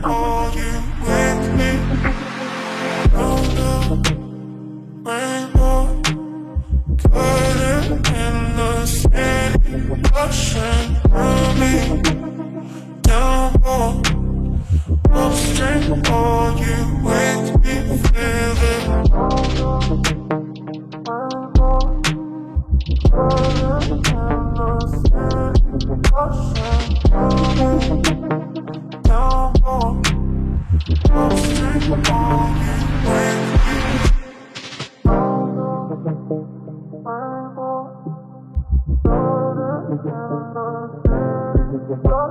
all you with me. Round the rainbow, put it in the city, ocean, run me down more. Upstream, all you with me, feel it. Rainbow,